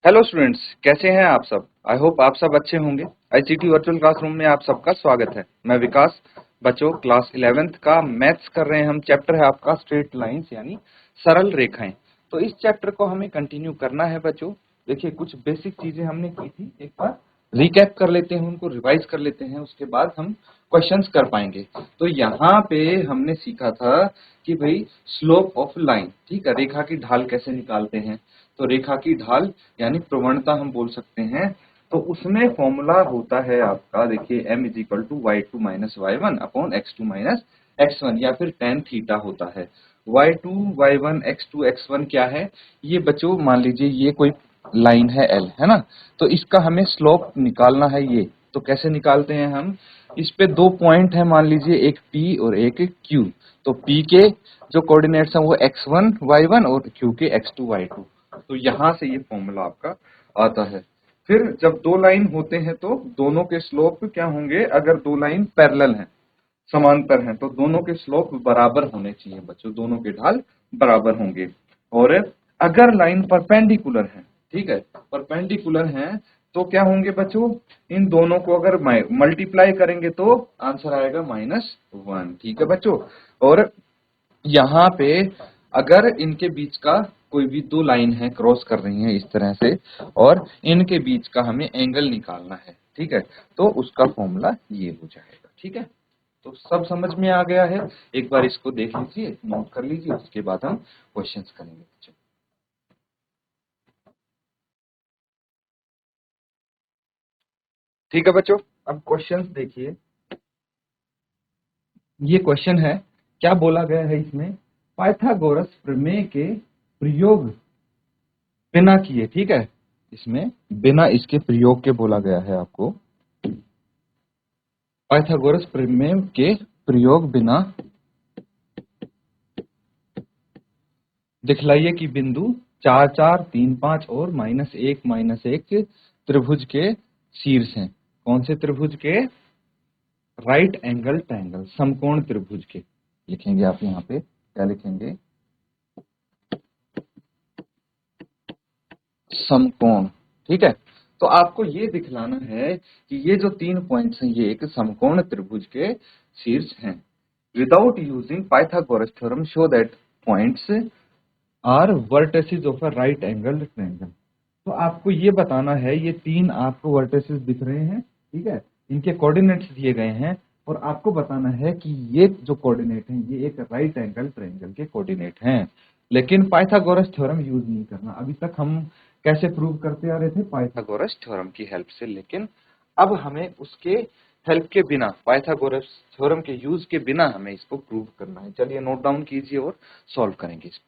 Hello students, कैसे हैं आप सब। आई होप आप सब अच्छे होंगे। आईसीटी वर्चुअल क्लासरूम में आप सबका स्वागत है। मैं विकास। बच्चों, क्लास 11th का मैथ्स कर रहे हैं हम। चैप्टर है आपका स्ट्रेट लाइंस यानी सरल रेखाएं। तो इस चैप्टर को हमें कंटिन्यू करना है बच्चों। देखिए, कुछ बेसिक चीजें हमने की थी, एक बार रिकैप कर लेते हैं, उनको रिवाइज कर लेते हैं, उसके बाद हम क्वेश्चंस कर पाएंगे। तो यहाँ पे हमने सीखा था कि भाई स्लोप ऑफ लाइन, ठीक है, रेखा की ढाल कैसे निकालते हैं। तो रेखा की ढाल यानी प्रवणता हम बोल सकते हैं। तो उसमें फॉर्मूला होता है आपका, देखिए m is equal to y two minus y one upon x two minus x one, या फिर टेन थीटा होता है। Y two y one x two x one क्या है, ये बच्चों मान लीजिए ये कोई लाइन है L, है ना। तो इसका हमें स्लोप निकालना है। ये तो कैसे निकालते हैं हम, इस पे दो पॉइंट है, मान लीजिए एक P और एक Q। तो P के जो कोऑर्डिनेट्स हैं वो x1 y1 और Q के x2 y2। तो यहां से ये फॉर्मूला आपका आता है। फिर जब दो लाइन होते हैं तो दोनों के स्लोप क्या होंगे, अगर दो लाइन पैरेलल हैं, समांतर हैं, तो दोनों के स्लोप बराबर होने चाहिए बच्चों, दोनों के ढाल बराबर होंगे। और अगर लाइन परपेंडिकुलर है, ठीक है, परपेंडिकुलर है, तो क्या होंगे बच्चों, इन दोनों को अगर मल्टीप्लाई करेंगे तो आंसर आएगा -1, ठीक है बच्चों। और यहाँ पे अगर इनके बीच का कोई भी दो लाइन है क्रॉस कर रही है इस तरह से, और इनके बीच का हमें एंगल निकालना है, ठीक है, तो उसका फॉर्मूला ये हो जाएगा, ठीक है। तो सब समझ में आ गया है। एक बार इसको देख लीजिए, नोट कर लीजिए, उसके बाद हम क्वेश्चंस करेंगे बच्चों। ठीक है बच्चों, अब क्वेश्चंस देखिए। ये क्वेश्चन है, क्या बोला गया है इसमें, पाइथागोरस प्रमेय के प्रयोग बिना किए, ठीक है, इसमें बिना इसके प्रयोग के बोला गया है आपको। पाइथागोरस प्रमेय के प्रयोग बिना दिखलाइए कि बिंदु 4 4 3 5 और -1 त्रिभुज के शीर्ष हैं। कौन से त्रिभुज के, राइट एंगल ट्रायंगल, समकोण त्रिभुज के। लिखेंगे आप यहाँ पे, क्या लिखेंगे, समकोण, ठीक है। तो आपको ये दिखलाना है कि ये जो तीन पॉइंट्स हैं ये एक समकोण त्रिभुज के शीर्ष हैं। Without using Pythagoras theorem show that points are vertices of a right angle triangle. तो आपको ये बताना है, ये तीन आपको वर्टिसेस दिख रहे हैं, ठीक है, इनके कोऑर्डिनेट्स दिए गए हैं, और आपको बताना है कि ये जो कोऑर्डिनेट हैं ये एक राइट एंगल ट्रायंगल के कोऑर्डिनेट हैं। लेकिन पाइथागोरस थ्योरम यूज नहीं करना। अभी तक हम कैसे प्रूव करते आ रहे थे, पाइथागोरस थ्योरम की हेल्प से, लेकिन अब हमें उसके हेल्प के बिना, पाइथागोरस थ्योरम के यूज के बिना हमें इसको प्रूव करना है। चलिए नोट डाउन कीजिए और सॉल्व करेंगे इसको।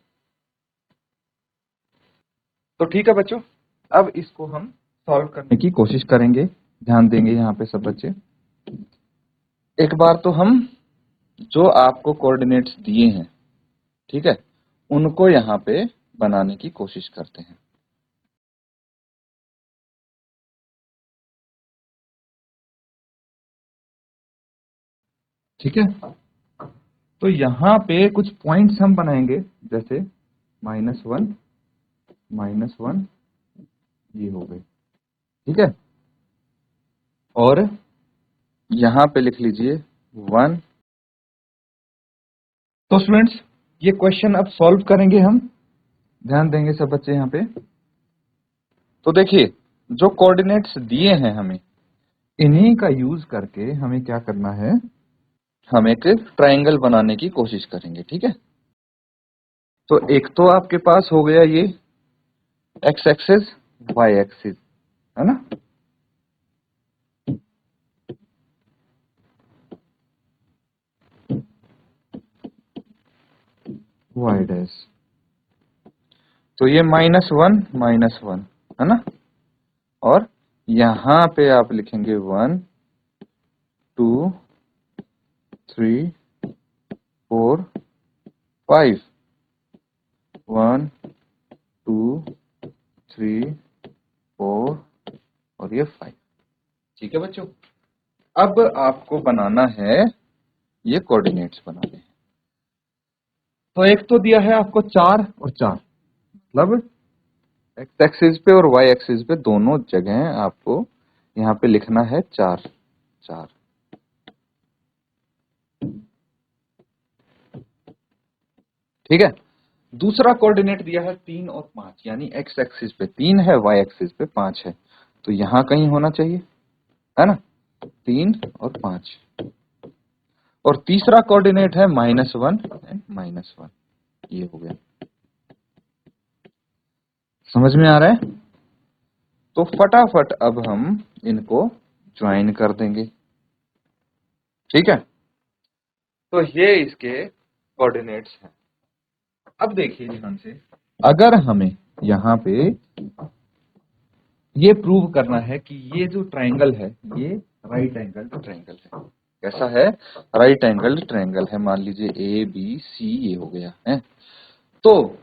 तो ठीक है बच्चों, अब इसको हम सॉल्व करने की कोशिश करेंगे। ध्यान देंगे यहाँ पे सब बच्चे। एक बार तो हम जो आपको कोऑर्डिनेट्स दिए हैं, ठीक है, उनको यहाँ पे बनाने की कोशिश करते हैं। ठीक है, तो यहाँ पे कुछ पॉइंट्स हम बनाएंगे, जैसे -1 -1, ये हो गए, ठीक है। और यहाँ पे लिख लीजिए 1। तो स्टूडेंट्स, ये क्वेश्चन अब सॉल्व करेंगे हम। ध्यान देंगे सब बच्चे यहाँ पे। तो देखिए, जो कोऑर्डिनेट्स दिए हैं हमें, इन्हीं का यूज करके हमें क्या करना है, हम एक ट्रायंगल बनाने की कोशिश करेंगे, ठीक है। तो एक तो आपके पास हो गया ये x एक्सिस y एक्सिस, है ना। y डैश, तो ये -1 है ना। और यहां पे आप लिखेंगे 1 2 3 4 5, 1 2 3 4 और ये 5, ठीक है बच्चों। अब आपको बनाना है, ये कोऑर्डिनेट्स बनाने हैं। तो एक तो दिया है आपको 4 और 4, मतलब एक्स एक्सिस पे और वाई एक्सिस पे दोनों जगह आपको यहाँ पे लिखना है 4 4। ठीक है। दूसरा कोऑर्डिनेट दिया है 3 और 5, यानी एक्स एक्सिस पे 3 है, वाई एक्सिस पे 5 है, तो यहां कहीं होना चाहिए, है ना, 3 और 5। और तीसरा कोऑर्डिनेट है -1 एंड -1, ये हो गया। समझ में आ रहा है? तो फटाफट अब हम इनको ज्वाइन कर देंगे। ठीक है, तो ये इसके कोऑर्डिनेट्स हैं। अब देखिए ध्यान से, अगर हमें यहाँ पे ये प्रूव करना है कि ये जो ट्रायंगल है ये राइट एंगल ट्रायंगल है। कैसा है? राइट एंगल ट्रायंगल है। मान लीजिए ए बी सी ये हो गया है, तो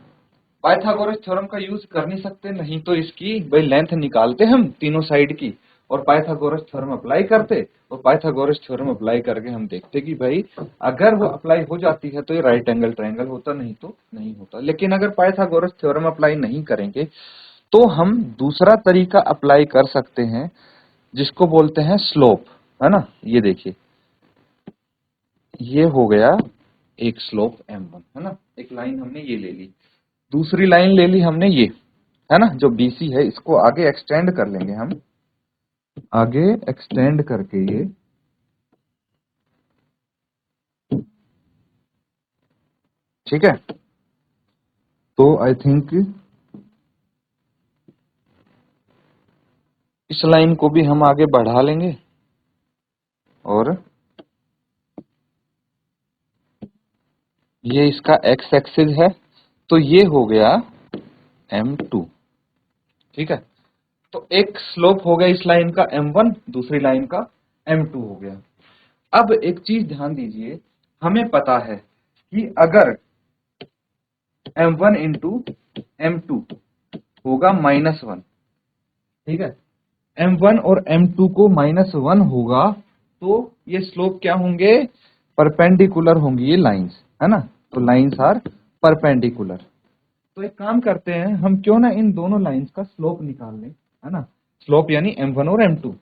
पाइथागोरस थ्योरम का यूज कर नहीं सकते, नहीं तो इसकी भाई लेंथ निकालते हम तीनों साइड की और पाइथागोरस थ्योरम अप्लाई करते, और पाइथागोरस थ्योरम अप्लाई करके हम देखते कि भाई अगर वो अप्लाई हो जाती है तो ये राइट एंगल ट्रायंगल होता, नहीं तो नहीं होता। लेकिन अगर पाइथागोरस थ्योरम अप्लाई नहीं करेंगे तो हम दूसरा तरीका अप्लाई कर सकते हैं जिसको बोलते हैं स्लोप, है ना। ये देखिए, ये हो गया एक स्लोप m1, है ना, एक लाइन हमने ये ले ली, दूसरी लाइन ले ली हमने ये, है ना, जो BC है, इसको आगे एक्सटेंड कर लेंगे हम, आगे एक्सटेंड करके ये ठीक है। तो आई थिंक इस लाइन को भी हम आगे बढ़ा लेंगे और ये इसका x एक्सिस है, तो ये हो गया m2। ठीक है, तो एक स्लोप हो गया इस लाइन का m1, दूसरी लाइन का m2 हो गया। अब एक चीज ध्यान दीजिए, हमें पता है कि अगर m1 इंटू m2 होगा -1, ठीक है, m1 और m2 को -1 होगा, तो ये स्लोप क्या होंगे? परपेंडिकुलर होंगी ये लाइंस, है ना, तो लाइंस आर परपेंडिकुलर। तो एक काम करते हैं हम, क्यों ना इन दोनों लाइंस का स्लोप निकाल लें, है ना, स्लोप यानी m1 और m2,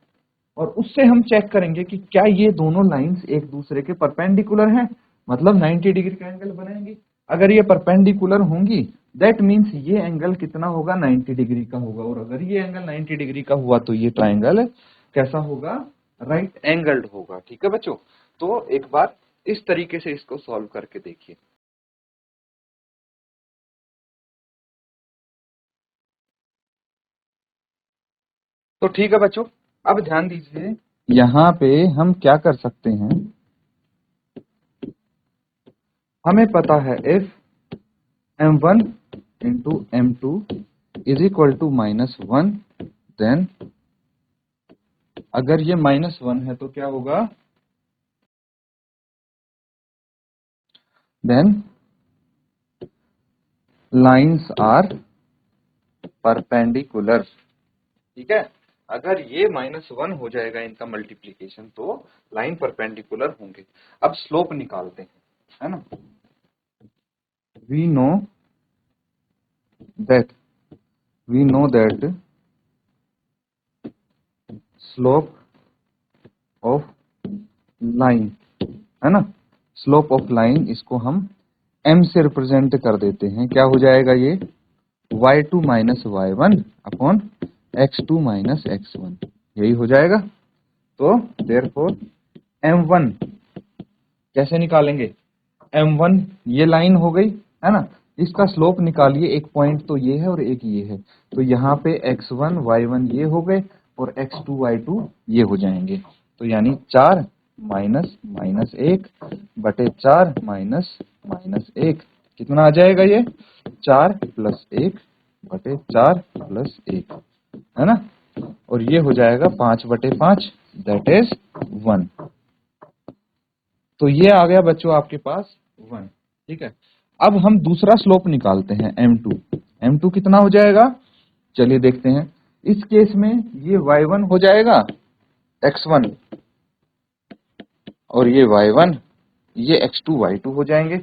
और उससे हम चेक करेंगे कि क्या ये दोनों लाइंस एक दूसरे के परपेंडिकुलर हैं, मतलब 90 डिग्री का एंगल बनाएंगे। अगर ये परपेंडिकुलर होंगी दैट मीन्स ये एंगल कितना होगा? 90 डिग्री का होगा, और अगर ये एंगल 90 डिग्री का हुआ तो ये ट्राइंगल कैसा होगा? राइट एंगल्ड होगा। ठीक है बच्चों, तो एक बार इस तरीके से इसको सॉल्व करके देखिए। तो ठीक है बच्चों, अब ध्यान दीजिए, यहाँ पे हम क्या कर सकते हैं, हमें पता है if m1 into m2 is equal to -1, then अगर ये -1 है तो क्या होगा? Then lines are perpendicular. ठीक है, अगर ये -1 हो जाएगा इनका मल्टीप्लीकेशन तो लाइन परपेंडिकुलर होंगे। अब स्लोप निकालते हैं, है ना। We know that slope of line, है ना, स्लोप ऑफ लाइन, इसको हम m से रिप्रेजेंट कर देते हैं। क्या हो जाएगा ये? y2 minus y1 upon x2 minus x1, यही हो जाएगा। तो देयरफॉर m1 कैसे निकालेंगे? m1 ये लाइन हो गई, है ना, इसका स्लोप निकालिए, एक पॉइंट तो ये है और एक ये है, तो यहाँ पे x1 y1 ये हो गए और x2 y2 ये हो जाएंगे, तो यानी 4 माइनस -1 बटे 4 माइनस -1, कितना आ जाएगा ये? 4 प्लस 1 बटे 4 प्लस 1, है ना, और ये हो जाएगा 5 बटे 5, दैट इज 1। तो ये आ गया बच्चों आपके पास 1। ठीक है, अब हम दूसरा स्लोप निकालते हैं m2। m2 कितना हो जाएगा? चलिए देखते हैं। इस केस में ये y1 हो जाएगा x1, और ये y1 ये x2 y2 हो जाएंगे।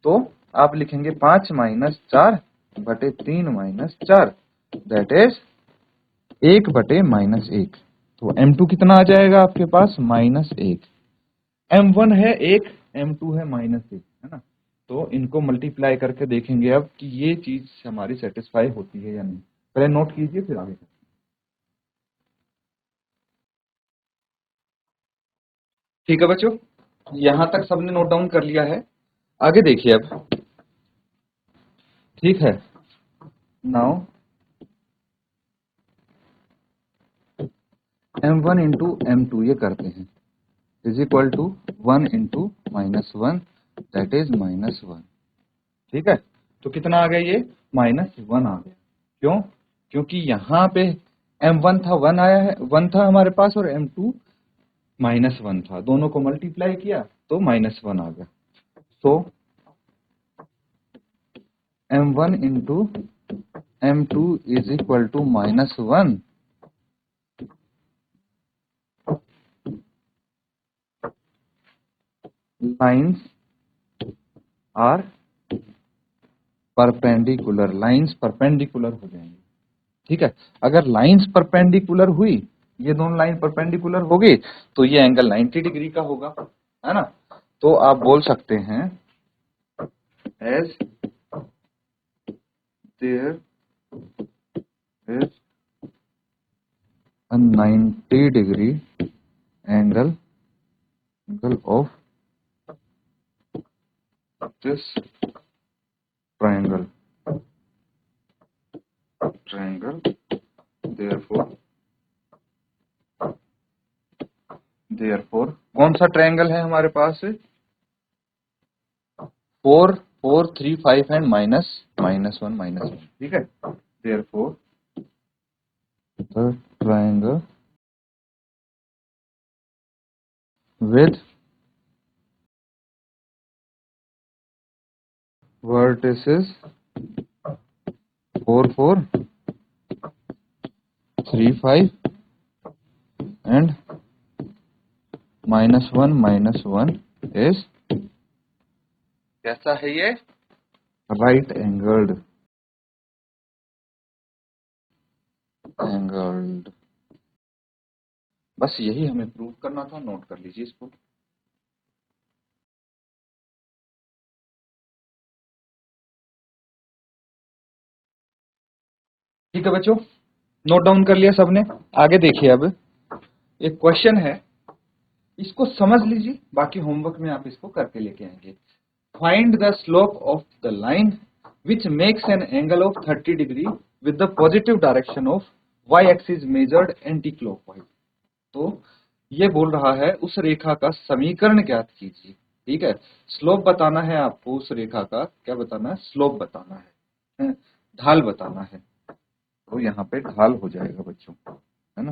तो आप लिखेंगे 5 माइनस 4 बटे 3 माइनस 4, दैट इज 1/-1। तो m2 कितना आ जाएगा आपके पास, -1। m1 है 1, m2 है -1, है ना। तो इनको मल्टीप्लाई करके देखेंगे अब कि ये चीज हमारी सेटिस्फाई होती है या नहीं। पहले नोट कीजिए फिर आगे। ठीक है बच्चों, यहां तक सबने नोट डाउन कर लिया है। आगे देखिए अब। ठीक है, नाउ m1 इंटू m2 ये करते हैं is equal to 1 into -1 that is -1। ठीक है, तो कितना आ गया ये, -1 आ गया। क्यों? क्योंकि यहाँ पे m1 था 1 आया है, 1 था हमारे पास, और m2 -1 था, दोनों को मल्टीप्लाई किया तो -1 आ गया। So m1 into m2 is equal to -1। Lines are perpendicular, lines perpendicular हो जाएंगी। ठीक है, अगर लाइन्स परपेंडिकुलर हुई, ये दोनों लाइन परपेंडिकुलर हो गई, तो ये एंगल 90 डिग्री का होगा, है ना। तो आप बोल सकते हैं as there is a 90 degree angle of this triangle, therefore कौन सा ट्रायंगल है हमारे पास, 4 4 3 5 एंड -1 ठीक है। therefore the triangle with vertices 4 4 3 5 and -1 is कैसा है ये, राइट एंगल्ड। बस यही हमें प्रूव करना था, नोट कर लीजिए इसको। ठीक है बच्चों, नोट डाउन कर लिया सबने। आगे देखिए अब एक क्वेश्चन है, इसको समझ लीजिए, बाकी होमवर्क में आप इसको करके लेके आएंगे। Find the slope of the line which makes an angle of 30 degree with the positive direction of y axis measured anti clockwise. तो ये बोल रहा है उस रेखा का समीकरण ज्ञात कीजिए। ठीक है, स्लोप बताना है आपको, उस रेखा का क्या बताना है, स्लोप बताना है, ढाल बताना है। तो यहाँ पे ढाल हो जाएगा बच्चों, है ना।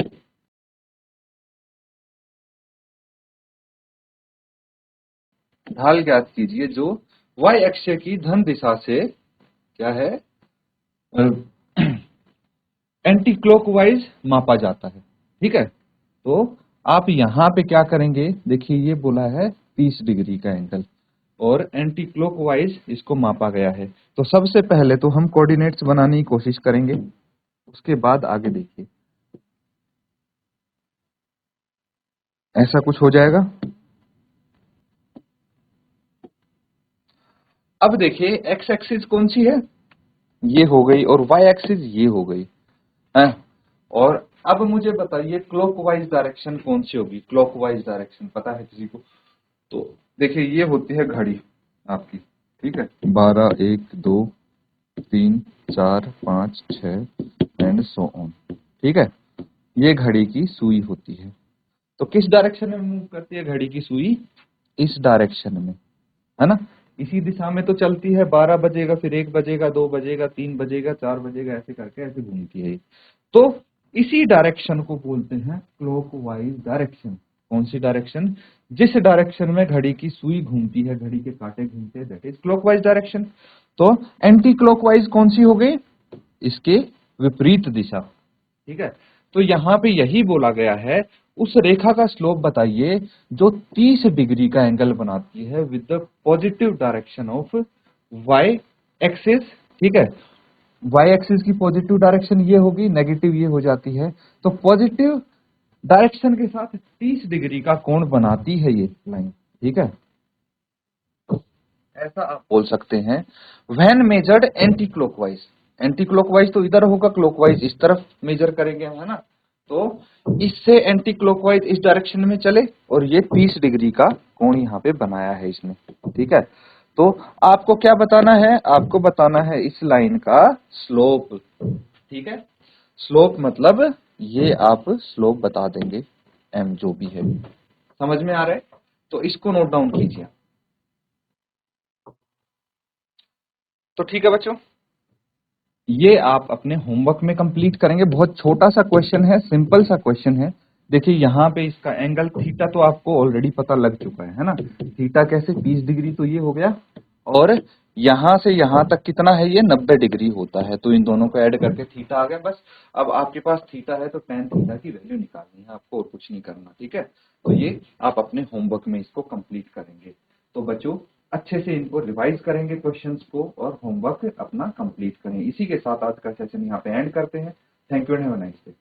ढाल ज्ञात कीजिए जो y अक्ष की धन दिशा से क्या है, एंटी क्लॉकवाइज मापा जाता है। ठीक है, तो आप यहाँ पे क्या करेंगे, देखिए ये बोला है 30 डिग्री का एंगल और एंटी क्लॉकवाइज इसको मापा गया है। तो सबसे पहले तो हम कोऑर्डिनेट्स बनाने की कोशिश करेंगे, उसके बाद आगे देखिए ऐसा कुछ हो जाएगा। अब देखिए एक्स एक्सिस कौन सी है, ये हो गई, और वाई एक्सिस ये हो गई है। और अब मुझे बताइए क्लॉकवाइज डायरेक्शन कौन सी होगी, क्लॉकवाइज डायरेक्शन पता है किसी को? तो देखिए ये होती है घड़ी आपकी, ठीक है, 12 1 2 3 4 5 6 एंड सो ऑन। ठीक है, ये घड़ी की सुई होती है। तो किस डायरेक्शन में मूव करती है घड़ी की सुई, इस डायरेक्शन में, है ना। इसी दिशा में तो चलती है, 12 बजेगा, फिर 1 बजेगा, 2 बजेगा, 3 बजेगा, 4 बजेगा, ऐसे करके ऐसे घूमती है। तो इसी डायरेक्शन को बोलते हैं क्लॉकवाइज डायरेक्शन। कौन सी डायरेक्शन, जिस डायरेक्शन में घड़ी की सुई घूमती है, घड़ी के कांटे घूमते हैं, दैट इज क्लॉकवाइज डायरेक्शन। तो एंटी क्लॉकवाइज कौन सी हो गई, इसके विपरीत दिशा। ठीक है, तो यहां पे यही बोला गया है, उस रेखा का स्लोप बताइए जो 30 डिग्री का एंगल बनाती है with the positive direction of y axis. ठीक है, वाई एक्सिस की पॉजिटिव डायरेक्शन ये होगी, नेगेटिव ये हो जाती है। तो पॉजिटिव डायरेक्शन के साथ 30 डिग्री का कोण बनाती है ये लाइन, ठीक है। ऐसा आप बोल सकते हैं when measured anti clockwise. Anti clockwise तो इधर होगा, क्लॉकवाइज इस तरफ मेजर करेंगे हम, है ना। तो इससे एंटी क्लॉकवाइज इस डायरेक्शन में चले और ये 30 डिग्री का कोण यहाँ पे बनाया है इसने, ठीक है। तो आपको क्या बताना है, आपको बताना है इस लाइन का स्लोप, ठीक है। स्लोप मतलब ये आप स्लोप बता देंगे, एम जो भी है, समझ में आ रहा है। तो इसको नोट डाउन कीजिए। तो ठीक है बच्चों, ये आप अपने होमवर्क में कंप्लीट करेंगे। बहुत छोटा सा क्वेश्चन है, सिंपल सा क्वेश्चन है। देखिए यहाँ पे इसका एंगल थीटा तो आपको ऑलरेडी पता लग चुका है ना। थीटा कैसे, 30 डिग्री तो ये हो गया, और यहां से यहां तक कितना है, ये 90 डिग्री होता है। तो इन दोनों को ऐड करके थीटा आ गया। बस अब आपके पास थीटा है तो tan थीटा की वैल्यू निकालनी है आपको, और कुछ नहीं करना, ठीक है। तो ये आप अपने होमवर्क में इसको कंप्लीट करेंगे। तो बच्चों अच्छे से इनको रिवाइज करेंगे क्वेश्चंस को, और होमवर्क अपना कंप्लीट करें। इसी के साथ आज का सेशन यहाँ पे एंड करते हैं। Thank you and have a nice day.